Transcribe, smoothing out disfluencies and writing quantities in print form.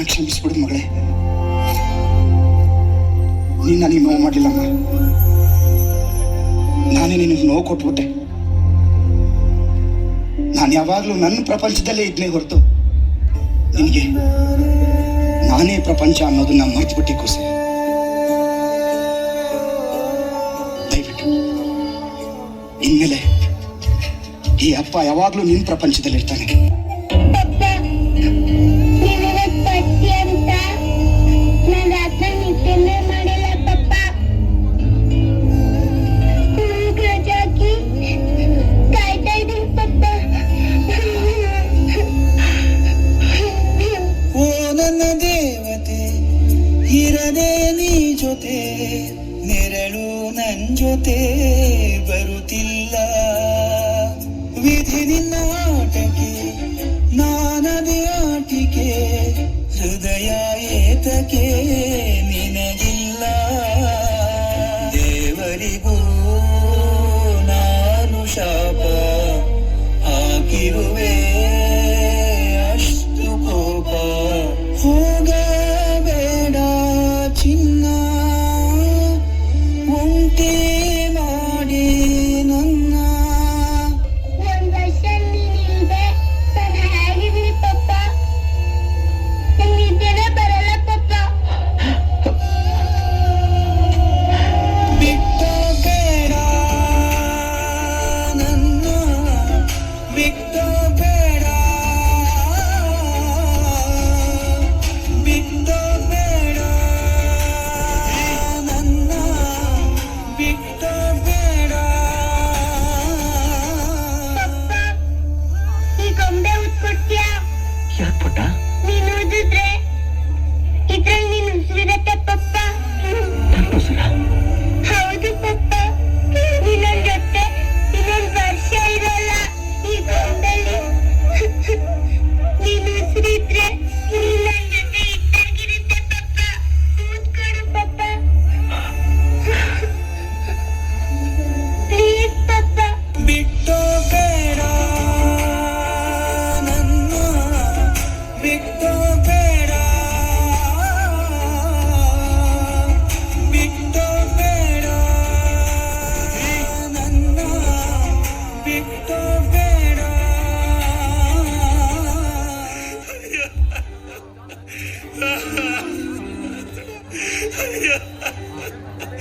ಕ್ಷಮಿಸ್ಬಿಡು ಮಗಳೇ. ನೀನು ನನಗೆ ನೋವು ಮಾಡಲಿಲ್ಲಮ್ಮ. ನಾನೇ ನಿನಗೆ ನೋವು ಕೊಟ್ಬಿಟ್ಟೆ. ನಾನು ಯಾವಾಗಲೂ ನನ್ನ ಪ್ರಪಂಚದಲ್ಲೇ ಇದ್ನೇ ಹೊರತು ನಿನಗೆ ನಾನೇ ಪ್ರಪಂಚ ಅನ್ನೋದನ್ನ ಮರ್ತ್ಬಿಟ್ಟೆ ಕೂಸೆ. ದಯವಿಟ್ಟು ಇನ್ಮೇಲೆ ಈ ಅಪ್ಪ ಯಾವಾಗಲೂ ನಿನ್ನ ಪ್ರಪಂಚದಲ್ಲಿರ್ತಾನೆ. ಇರದೆ ನೀ ಜೊತೆ ನೆರಳು ನನ್ ಜೊತೆ ಬರುತ್ತಿಲ್ಲ. ವಿಧಿ ನಿನ್ನ ಆಟಕ್ಕೆ ನಾನದೇ ಆಟಿಕೆ. ಹೃದಯ ಏತಕ್ಕೆ ನಿನಗಿಲ್ಲ. ದೇವರಿಗೂ ನಾನು ಶಾಪ ಹಾಕಿರುವೆ. ಅಷ್ಟು ಕೋಪ ಹೋಗಬೇಡ ಚಿನ್ನ. ಉಂಟೆ ಮಾಡಿ ನನ್ನ. ಒಂದ್ ವರ್ಷ ನೀನಿಲ್ದೆ ನಾನು ಹೇಗಿದ್ದೀನಿ ಪಪ್ಪ? ನಂಗೆ ನಿದ್ದೆನೇ ಬರಲ್ಲ ಪಪ್ಪ. ಬಿಟ್ಟು ಬೇಡ ನನ್ನ. ಬಿಟ್ಟು ಬೇಡ. ಬಿಟ್ಟು ಬೇಡ ನನ್ನ. ಬಿಟ್ಟು ಬೇಡ. ಪಪ್ಪ ಈ ಗೊಂಬೆ ಉಟ್ಕೊಡ್ತೀಯಾ? ಯಾಕೆ ಪುಟ್ಟ? ನೀನು ಊದಿದ್ರೆ ಇದ್ರಲ್ಲಿ ನೀನು ಉಸಿರಿರತ್ತೆ ಪಪ್ಪ. ತಪ್ಪುಸರ ಹೌದು ಪಪ್ಪ. ನಿನ್ನೊಂದ್ ಜೊತೆ ಇನ್ನೊಂದ್ ವರ್ಷ ಇರಲ್ಲ ಈ ಗೊಂಬೆಲಿ. ನೀನು ಉಸಿರಿದ್ರೆ ನೀನ್ ನನ್ ಜೊತೆ ಇದ್ದಾಗಿರುತ್ತೆ ಪಪ್ಪ. ಊದ್ಕೊಡು ಪಪ್ಪ. ಪ್ಲೀಸ್ ಪಪ್ಪ. ಬಿಟ್ಟು ಬೇಡ ನನ್ನ. ಬಿಟ್ಟು ಬೇಡ. ಬಿಟ್ಟು ಬೇಡ ನನ್ನ. ಬಿಟ್ಟು ಬೇಡ. ಅಯ್ಯೋ